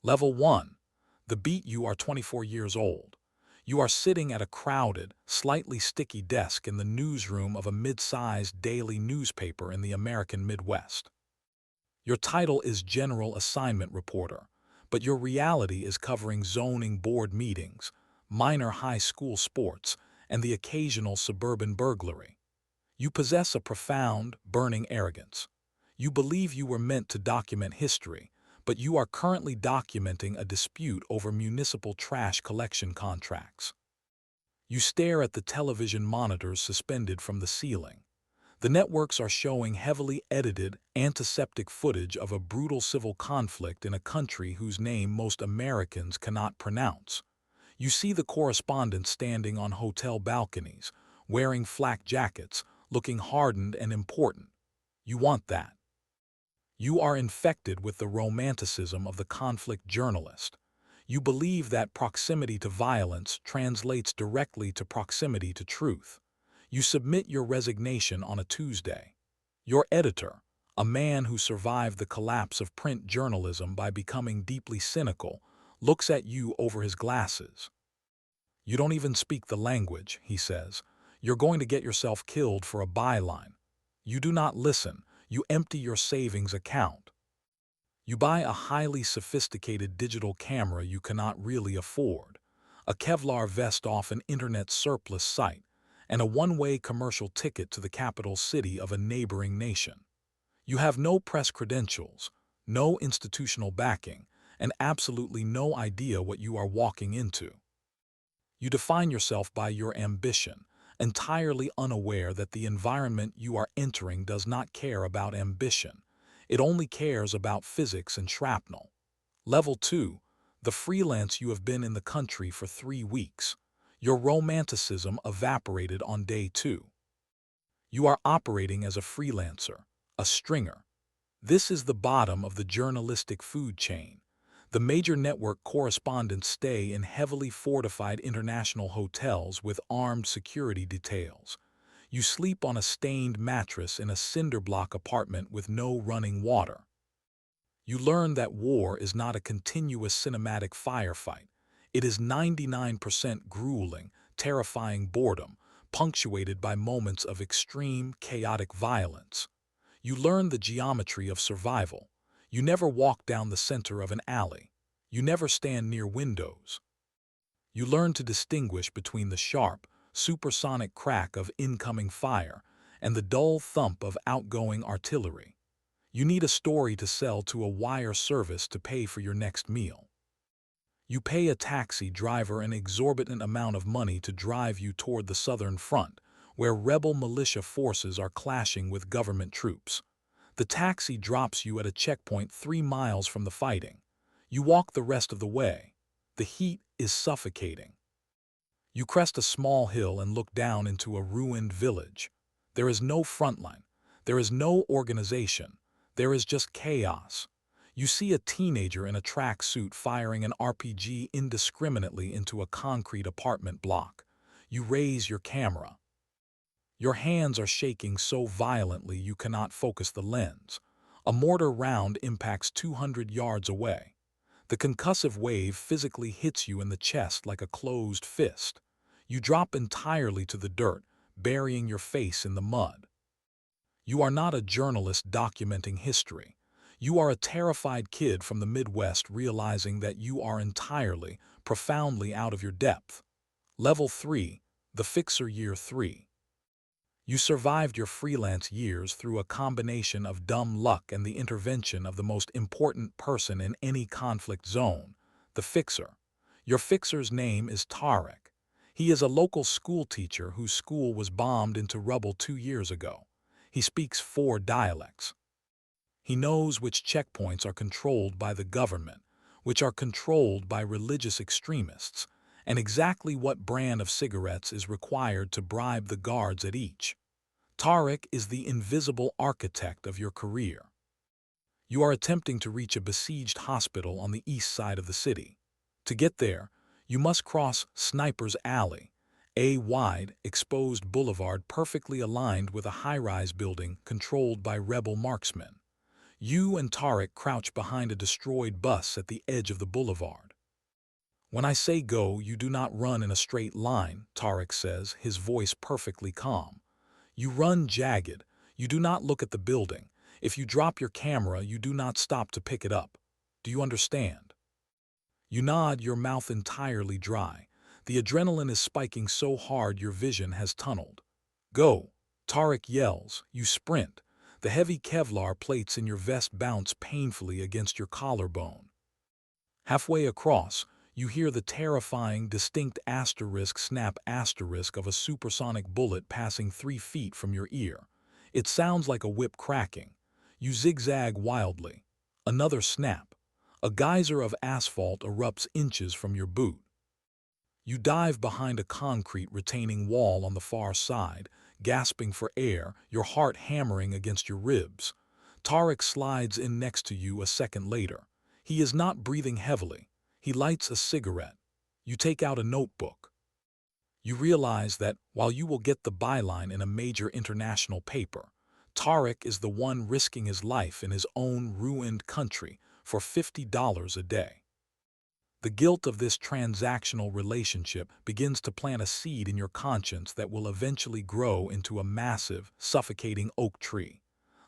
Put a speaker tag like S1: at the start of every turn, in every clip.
S1: Level 1. The beat: you are 24 years old. You are sitting at a crowded, slightly sticky desk in the newsroom of a mid-sized daily newspaper in the American Midwest. Your title is General Assignment Reporter, but your reality is covering zoning board meetings, minor high school sports, and the occasional suburban burglary. You possess a profound, burning arrogance. You believe you were meant to document history, but you are currently documenting a dispute over municipal trash collection contracts. You stare at the television monitors suspended from the ceiling. The networks are showing heavily edited, antiseptic footage of a brutal civil conflict in a country whose name most Americans cannot pronounce. You see the correspondents standing on hotel balconies, wearing flak jackets, looking hardened and important. You want that. You are infected with the romanticism of the conflict journalist. You believe that proximity to violence translates directly to proximity to truth. You submit your resignation on a Tuesday. Your editor, a man who survived the collapse of print journalism by becoming deeply cynical, looks at you over his glasses. "You don't even speak the language," he says. "You're going to get yourself killed for a byline." You do not listen. You empty your savings account. You buy a highly sophisticated digital camera you cannot really afford, a Kevlar vest off an internet surplus site, and a one-way commercial ticket to the capital city of a neighboring nation. You have no press credentials, no institutional backing, and absolutely no idea what you are walking into. You define yourself by your ambition, entirely unaware that the environment you are entering does not care about ambition. It only cares about physics and shrapnel. Level 2. The freelance: you have been in the country for 3 weeks. Your romanticism evaporated on day 2. You are operating as a freelancer, a stringer. This is the bottom of the journalistic food chain. The major network correspondents stay in heavily fortified international hotels with armed security details. You sleep on a stained mattress in a cinder-block apartment with no running water. You learn that war is not a continuous cinematic firefight. It is 99% grueling, terrifying boredom, punctuated by moments of extreme, chaotic violence. You learn the geometry of survival. You never walk down the center of an alley. You never stand near windows. You learn to distinguish between the sharp, supersonic crack of incoming fire and the dull thump of outgoing artillery. You need a story to sell to a wire service to pay for your next meal. You pay a taxi driver an exorbitant amount of money to drive you toward the Southern Front, where rebel militia forces are clashing with government troops. The taxi drops you at a checkpoint 3 miles from the fighting. You walk the rest of the way. The heat is suffocating. You crest a small hill and look down into a ruined village. There is no frontline. There is no organization. There is just chaos. You see a teenager in a tracksuit firing an RPG indiscriminately into a concrete apartment block. You raise your camera. Your hands are shaking so violently you cannot focus the lens. A mortar round impacts 200 yards away. The concussive wave physically hits you in the chest like a closed fist. You drop entirely to the dirt, burying your face in the mud. You are not a journalist documenting history. You are a terrified kid from the Midwest realizing that you are entirely, profoundly out of your depth. Level 3. The Fixer: Year 3. You survived your freelance years through a combination of dumb luck and the intervention of the most important person in any conflict zone, the fixer. Your fixer's name is Tarek. He is a local school teacher whose school was bombed into rubble 2 years ago. He speaks 4 dialects. He knows which checkpoints are controlled by the government, which are controlled by religious extremists, and exactly what brand of cigarettes is required to bribe the guards at each. Tarek is the invisible architect of your career. You are attempting to reach a besieged hospital on the east side of the city. To get there, you must cross Sniper's Alley, a wide, exposed boulevard perfectly aligned with a high-rise building controlled by rebel marksmen. You and Tarek crouch behind a destroyed bus at the edge of the boulevard. "When I say go, you do not run in a straight line," Tarek says, his voice perfectly calm. "You run jagged. You do not look at the building. If you drop your camera, you do not stop to pick it up. Do you understand?" You nod, your mouth entirely dry. The adrenaline is spiking so hard your vision has tunneled. "Go!" Tarek yells. You sprint. The heavy Kevlar plates in your vest bounce painfully against your collarbone. Halfway across, you hear the terrifying, distinct asterisk snap asterisk of a supersonic bullet passing 3 feet from your ear. It sounds like a whip cracking. You zigzag wildly. Another snap. A geyser of asphalt erupts inches from your boot. You dive behind a concrete retaining wall on the far side, gasping for air, your heart hammering against your ribs. Tarek slides in next to you a second later. He is not breathing heavily. He lights a cigarette. You take out a notebook. You realize that, while you will get the byline in a major international paper, Tarek is the one risking his life in his own ruined country for $50 a day. The guilt of this transactional relationship begins to plant a seed in your conscience that will eventually grow into a massive, suffocating oak tree.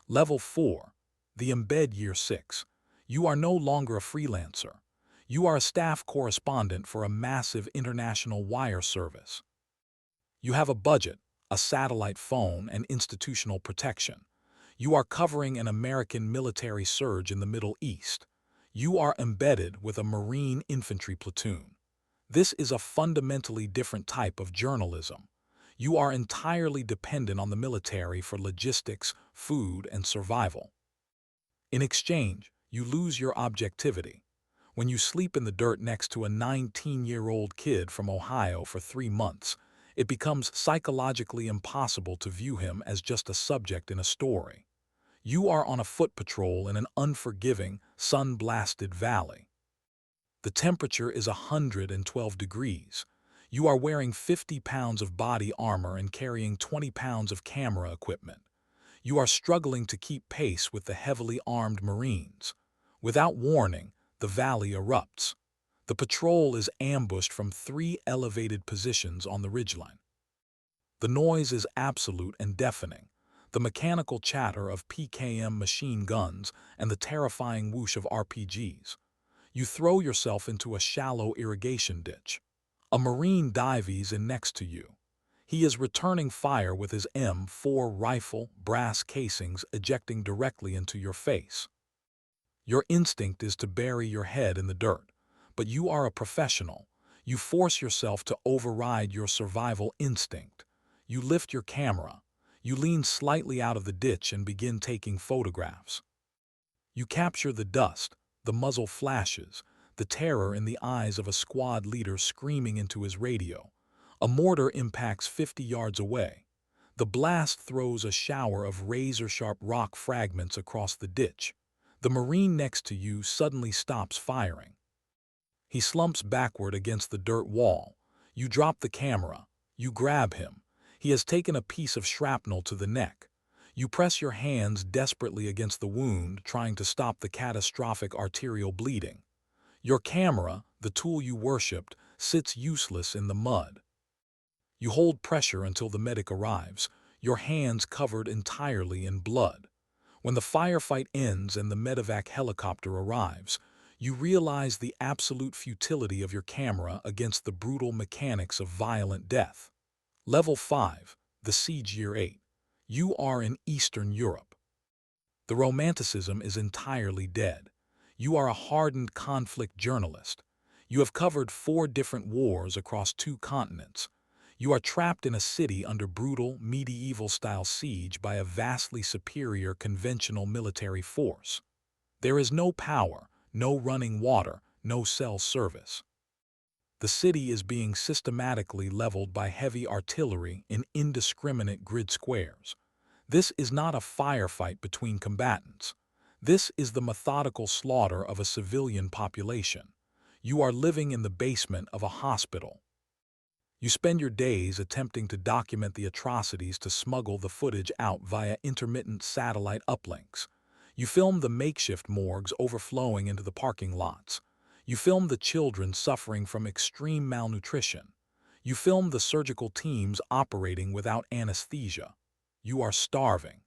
S1: Level 4. The Embed Year 6. You are no longer a freelancer. You are a staff correspondent for a massive international wire service. You have a budget, a satellite phone, and institutional protection. You are covering an American military surge in the Middle East. You are embedded with a Marine infantry platoon. This is a fundamentally different type of journalism. You are entirely dependent on the military for logistics, food, and survival. In exchange, you lose your objectivity. When you sleep in the dirt next to a 19-year-old kid from Ohio for 3 months, it becomes psychologically impossible to view him as just a subject in a story. You are on a foot patrol in an unforgiving, sun-blasted valley. The temperature is 112 degrees. You are wearing 50 pounds of body armor and carrying 20 pounds of camera equipment. You are struggling to keep pace with the heavily armed Marines. Without warning, the valley erupts. The patrol is ambushed from 3 elevated positions on the ridgeline. The noise is absolute and deafening. The mechanical chatter of PKM machine guns and the terrifying whoosh of RPGs. You throw yourself into a shallow irrigation ditch. A Marine dives in next to you. He is returning fire with his M4 rifle, brass casings ejecting directly into your face. Your instinct is to bury your head in the dirt, but you are a professional. You force yourself to override your survival instinct. You lift your camera. You lean slightly out of the ditch and begin taking photographs. You capture the dust, the muzzle flashes, the terror in the eyes of a squad leader screaming into his radio. A mortar impacts 50 yards away. The blast throws a shower of razor-sharp rock fragments across the ditch. The Marine next to you suddenly stops firing. He slumps backward against the dirt wall. You drop the camera. You grab him. He has taken a piece of shrapnel to the neck. You press your hands desperately against the wound, trying to stop the catastrophic arterial bleeding. Your camera, the tool you worshipped, sits useless in the mud. You hold pressure until the medic arrives, your hands covered entirely in blood. When the firefight ends and the medevac helicopter arrives, you realize the absolute futility of your camera against the brutal mechanics of violent death. Level 5, the Siege Year 8. You are in Eastern Europe. The romanticism is entirely dead. You are a hardened conflict journalist. You have covered 4 different wars across 2 continents. You are trapped in a city under brutal, medieval-style siege by a vastly superior conventional military force. There is no power, no running water, no cell service. The city is being systematically leveled by heavy artillery in indiscriminate grid squares. This is not a firefight between combatants. This is the methodical slaughter of a civilian population. You are living in the basement of a hospital. You spend your days attempting to document the atrocities to smuggle the footage out via intermittent satellite uplinks. You film the makeshift morgues overflowing into the parking lots. You film the children suffering from extreme malnutrition. You film the surgical teams operating without anesthesia. You are starving.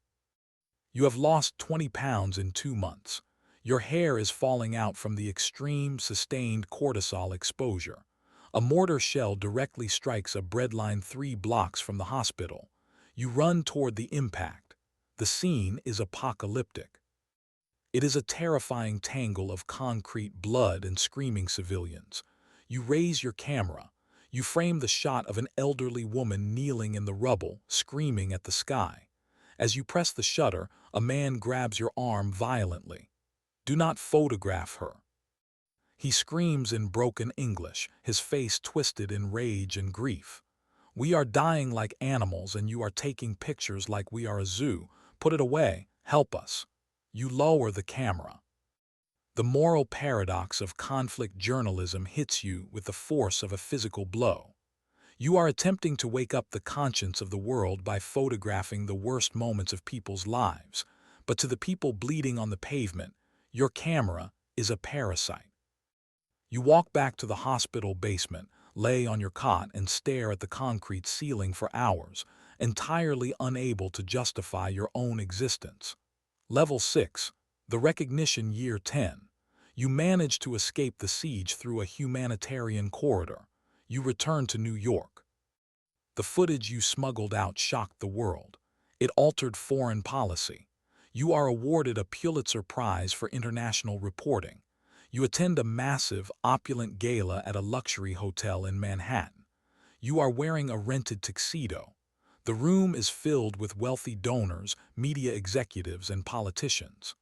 S1: You have lost 20 pounds in 2 months. Your hair is falling out from the extreme, sustained cortisol exposure. A mortar shell directly strikes a breadline 3 blocks from the hospital. You run toward the impact. The scene is apocalyptic. It is a terrifying tangle of concrete blood and screaming civilians. You raise your camera. You frame the shot of an elderly woman kneeling in the rubble, screaming at the sky. As you press the shutter, a man grabs your arm violently. Do not photograph her. He screams in broken English, his face twisted in rage and grief. We are dying like animals and you are taking pictures like we are a zoo. Put it away. Help us. You lower the camera. The moral paradox of conflict journalism hits you with the force of a physical blow. You are attempting to wake up the conscience of the world by photographing the worst moments of people's lives, but to the people bleeding on the pavement, your camera is a parasite. You walk back to the hospital basement, lay on your cot and stare at the concrete ceiling for hours, entirely unable to justify your own existence. Level 6, the recognition year 10. You manage to escape the siege through a humanitarian corridor. You return to New York. The footage you smuggled out shocked the world. It altered foreign policy. You are awarded a Pulitzer Prize for international reporting. You attend a massive, opulent gala at a luxury hotel in Manhattan. You are wearing a rented tuxedo. The room is filled with wealthy donors, media executives, and politicians.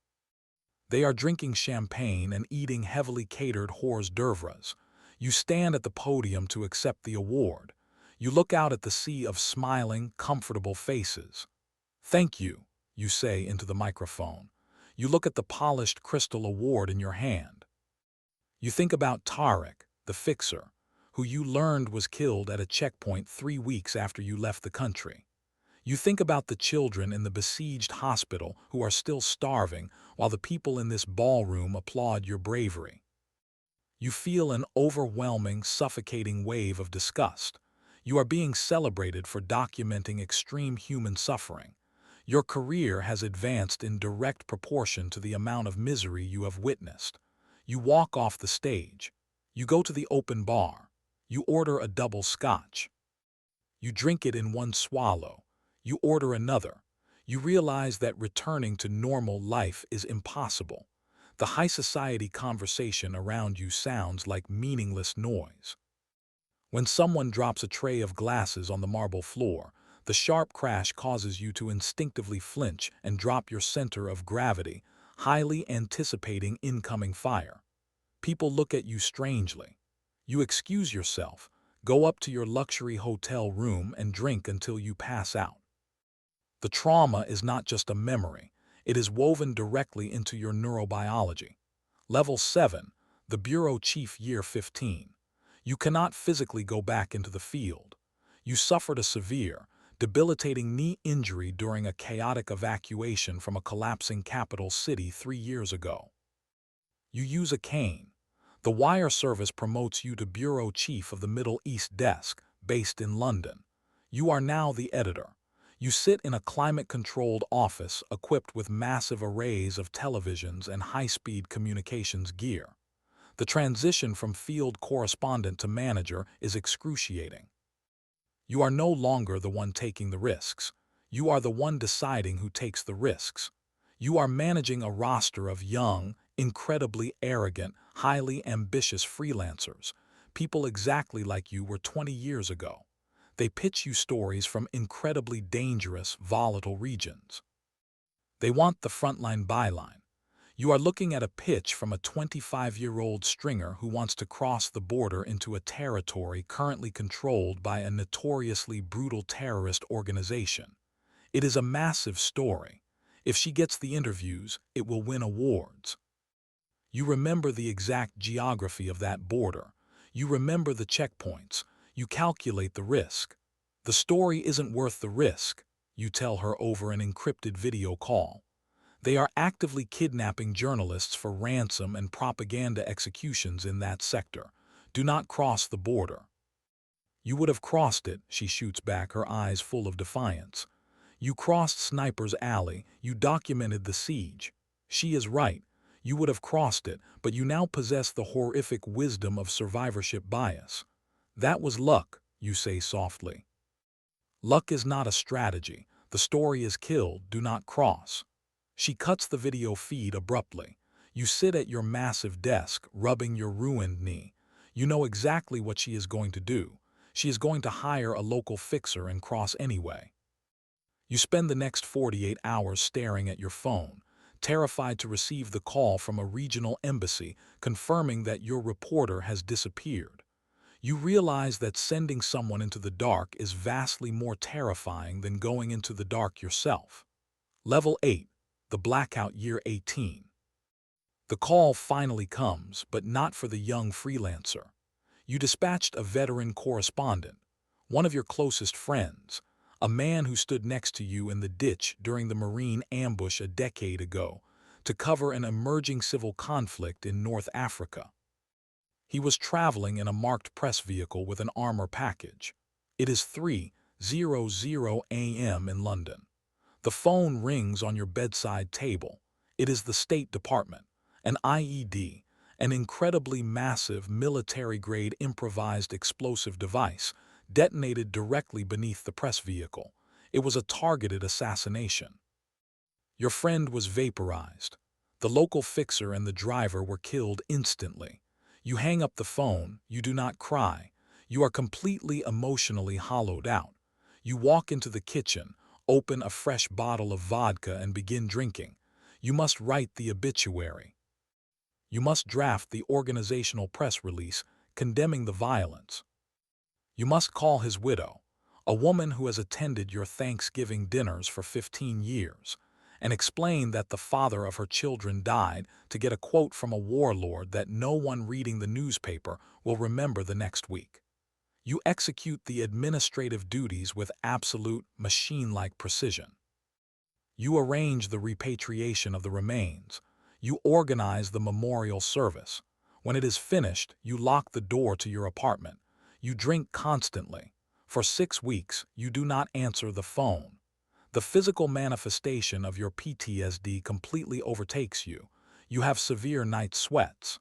S1: They are drinking champagne and eating heavily catered hors d'oeuvres. You stand at the podium to accept the award. You look out at the sea of smiling, comfortable faces. "Thank you," you say into the microphone. You look at the polished crystal award in your hand. You think about Tarek, the fixer, who you learned was killed at a checkpoint 3 weeks after you left the country. You think about the children in the besieged hospital who are still starving while the people in this ballroom applaud your bravery. You feel an overwhelming, suffocating wave of disgust. You are being celebrated for documenting extreme human suffering. Your career has advanced in direct proportion to the amount of misery you have witnessed. You walk off the stage. You go to the open bar. You order a double scotch. You drink it in one swallow. You order another. You realize that returning to normal life is impossible. The high society conversation around you sounds like meaningless noise. When someone drops a tray of glasses on the marble floor, the sharp crash causes you to instinctively flinch and drop your center of gravity, highly anticipating incoming fire. People look at you strangely. You excuse yourself, go up to your luxury hotel room and drink until you pass out. The trauma is not just a memory, it is woven directly into your neurobiology. Level 7, the Bureau Chief Year 15. You cannot physically go back into the field. You suffered a severe, debilitating knee injury during a chaotic evacuation from a collapsing capital city 3 years ago. You use a cane. The wire service promotes you to Bureau Chief of the Middle East Desk, based in London. You are now the editor. You sit in a climate-controlled office equipped with massive arrays of televisions and high-speed communications gear. The transition from field correspondent to manager is excruciating. You are no longer the one taking the risks. You are the one deciding who takes the risks. You are managing a roster of young, incredibly arrogant, highly ambitious freelancers, people exactly like you were 20 years ago. They pitch you stories from incredibly dangerous, volatile regions. They want the frontline byline. You are looking at a pitch from a 25-year-old stringer who wants to cross the border into a territory currently controlled by a notoriously brutal terrorist organization. It is a massive story. If she gets the interviews, it will win awards. You remember the exact geography of that border. You remember the checkpoints. You calculate the risk. The story isn't worth the risk, you tell her over an encrypted video call. They are actively kidnapping journalists for ransom and propaganda executions in that sector. Do not cross the border. You would have crossed it, she shoots back, her eyes full of defiance. You crossed Sniper's Alley, you documented the siege. She is right. You would have crossed it, but you now possess the horrific wisdom of survivorship bias. That was luck, you say softly. Luck is not a strategy. The story is killed, do not cross. She cuts the video feed abruptly. You sit at your massive desk, rubbing your ruined knee. You know exactly what she is going to do. She is going to hire a local fixer and cross anyway. You spend the next 48 hours staring at your phone, terrified to receive the call from a regional embassy confirming that your reporter has disappeared. You realize that sending someone into the dark is vastly more terrifying than going into the dark yourself. Level 8, the blackout year 18. The call finally comes, but not for the young freelancer. You dispatched a veteran correspondent, one of your closest friends, a man who stood next to you in the ditch during the Marine ambush a decade ago, to cover an emerging civil conflict in North Africa. He was traveling in a marked press vehicle with an armor package. It is 3:00 a.m. in London. The phone rings on your bedside table. It is the State Department, an IED, an incredibly massive military-grade improvised explosive device, detonated directly beneath the press vehicle. It was a targeted assassination. Your friend was vaporized. The local fixer and the driver were killed instantly. You hang up the phone, you do not cry. You are completely emotionally hollowed out. You walk into the kitchen, open a fresh bottle of vodka and begin drinking. You must write the obituary. You must draft the organizational press release condemning the violence. You must call his widow, a woman who has attended your Thanksgiving dinners for 15 years, and explain that the father of her children died to get a quote from a warlord that no one reading the newspaper will remember the next week. You execute the administrative duties with absolute, machine-like precision. You arrange the repatriation of the remains. You organize the memorial service. When it is finished, you lock the door to your apartment. You drink constantly. For 6 weeks, you do not answer the phone. The physical manifestation of your PTSD completely overtakes you. You have severe night sweats.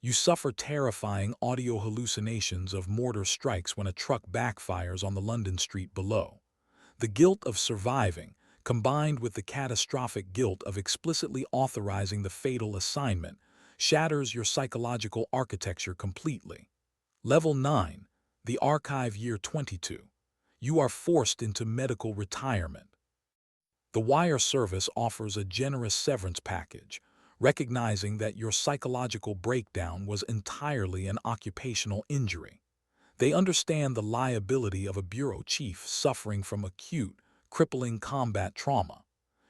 S1: You suffer terrifying audio hallucinations of mortar strikes when a truck backfires on the London street below. The guilt of surviving, combined with the catastrophic guilt of explicitly authorizing the fatal assignment, shatters your psychological architecture completely. Level 9, the archive year 22. You are forced into medical retirement. The wire service offers a generous severance package, recognizing that your psychological breakdown was entirely an occupational injury. They understand the liability of a bureau chief suffering from acute, crippling combat trauma.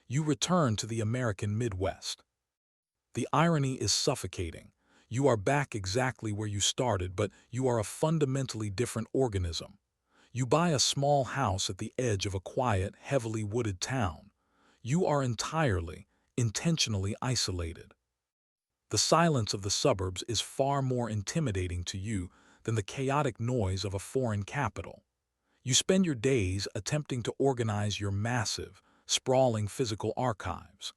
S1: You return to the American Midwest. The irony is suffocating. You are back exactly where you started, but you are a fundamentally different organism. You buy a small house at the edge of a quiet, heavily wooded town. You are entirely, intentionally isolated. The silence of the suburbs is far more intimidating to you than the chaotic noise of a foreign capital. You spend your days attempting to organize your massive, sprawling physical archives.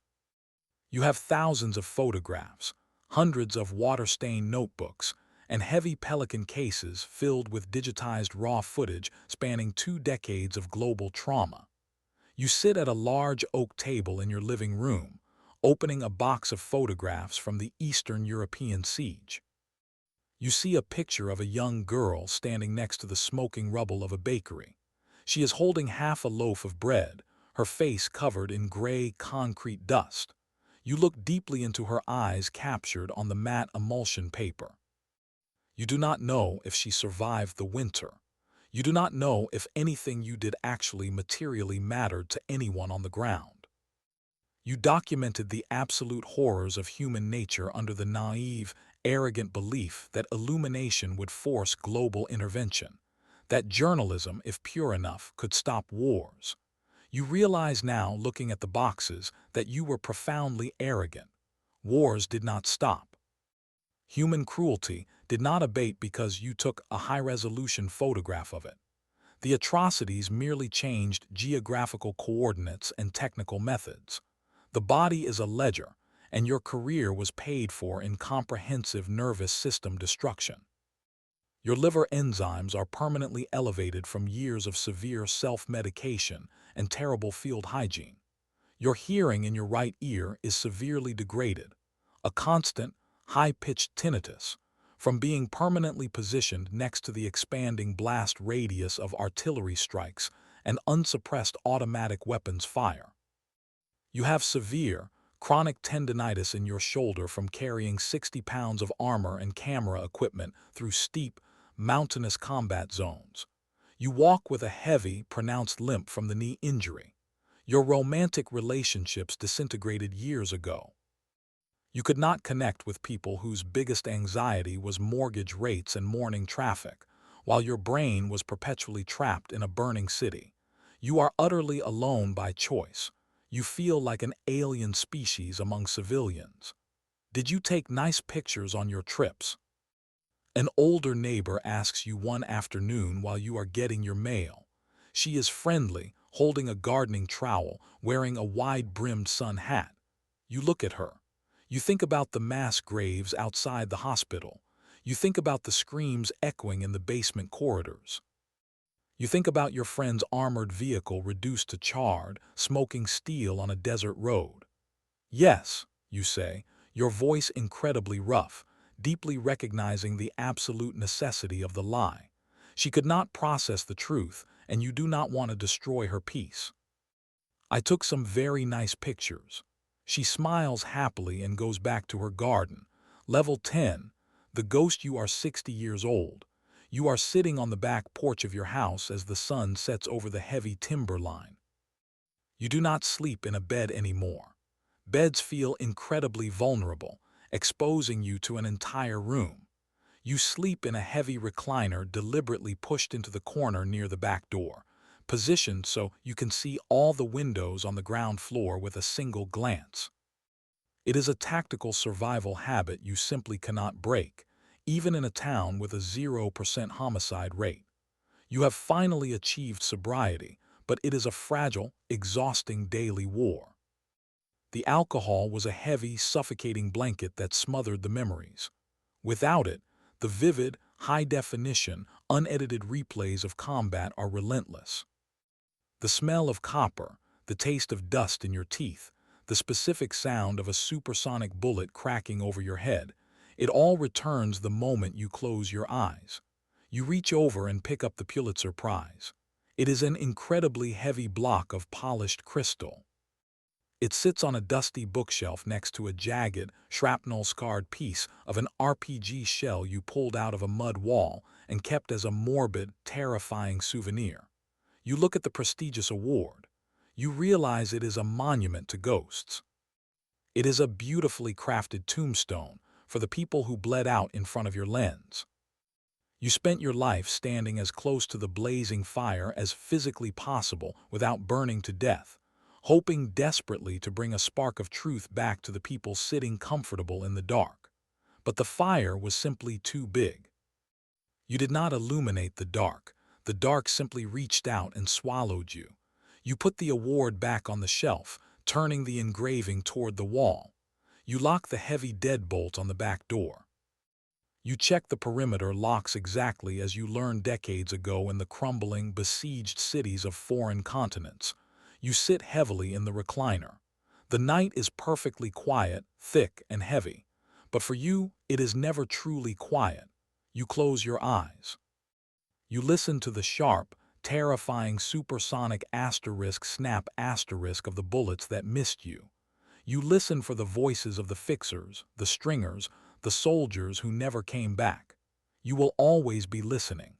S1: You have thousands of photographs, hundreds of water-stained notebooks, and heavy Pelican cases filled with digitized raw footage spanning 2 decades of global trauma. You sit at a large oak table in your living room, opening a box of photographs from the Eastern European siege. You see a picture of a young girl standing next to the smoking rubble of a bakery. She is holding half a loaf of bread, her face covered in gray concrete dust. You look deeply into her eyes captured on the matte emulsion paper. You do not know if she survived the winter. You do not know if anything you did actually materially mattered to anyone on the ground. You documented the absolute horrors of human nature under the naive, arrogant belief that illumination would force global intervention, that journalism, if pure enough, could stop wars. You realize now, looking at the boxes, that you were profoundly arrogant. Wars did not stop. Human cruelty did not abate because you took a high-resolution photograph of it. The atrocities merely changed geographical coordinates and technical methods. The body is a ledger, and your career was paid for in comprehensive nervous system destruction. Your liver enzymes are permanently elevated from years of severe self-medication and terrible field hygiene. Your hearing in your right ear is severely degraded, a constant, high-pitched tinnitus, from being permanently positioned next to the expanding blast radius of artillery strikes and unsuppressed automatic weapons fire. You have severe, chronic tendinitis in your shoulder from carrying 60 pounds of armor and camera equipment through steep, mountainous combat zones. You walk with a heavy, pronounced limp from the knee injury. Your romantic relationships disintegrated years ago. You could not connect with people whose biggest anxiety was mortgage rates and morning traffic, while your brain was perpetually trapped in a burning city. You are utterly alone by choice. You feel like an alien species among civilians. Did you take nice pictures on your trips? An older neighbor asks you one afternoon while you are getting your mail. She is friendly, holding a gardening trowel, wearing a wide-brimmed sun hat. You look at her. You think about the mass graves outside the hospital. You think about the screams echoing in the basement corridors. You think about your friend's armored vehicle reduced to charred, smoking steel on a desert road. Yes, you say, your voice incredibly rough, deeply recognizing the absolute necessity of the lie. She could not process the truth, and you do not want to destroy her peace. I took some very nice pictures. She smiles happily and goes back to her garden. Level 10. The ghost. You are 60 years old. You are sitting on the back porch of your house as the sun sets over the heavy timber line. You do not sleep in a bed anymore. Beds feel incredibly vulnerable, exposing you to an entire room. You sleep in a heavy recliner deliberately pushed into the corner near the back door, positioned so you can see all the windows on the ground floor with a single glance. It is a tactical survival habit you simply cannot break, even in a town with a 0% homicide rate. You have finally achieved sobriety, but it is a fragile, exhausting daily war. The alcohol was a heavy, suffocating blanket that smothered the memories. Without it, the vivid, high-definition, unedited replays of combat are relentless. The smell of copper, the taste of dust in your teeth, the specific sound of a supersonic bullet cracking over your head, it all returns the moment you close your eyes. You reach over and pick up the Pulitzer Prize. It is an incredibly heavy block of polished crystal. It sits on a dusty bookshelf next to a jagged, shrapnel-scarred piece of an RPG shell you pulled out of a mud wall and kept as a morbid, terrifying souvenir. You look at the prestigious award. You realize it is a monument to ghosts. It is a beautifully crafted tombstone for the people who bled out in front of your lens. You spent your life standing as close to the blazing fire as physically possible without burning to death, hoping desperately to bring a spark of truth back to the people sitting comfortable in the dark. But the fire was simply too big. You did not illuminate the dark. The dark simply reached out and swallowed you. You put the award back on the shelf, turning the engraving toward the wall. You lock the heavy deadbolt on the back door. You check the perimeter locks exactly as you learned decades ago in the crumbling, besieged cities of foreign continents. You sit heavily in the recliner. The night is perfectly quiet, thick, and heavy. But for you, it is never truly quiet. You close your eyes. You listen to the sharp, terrifying supersonic asterisk snap asterisk of the bullets that missed you. You listen for the voices of the fixers, the stringers, the soldiers who never came back. You will always be listening.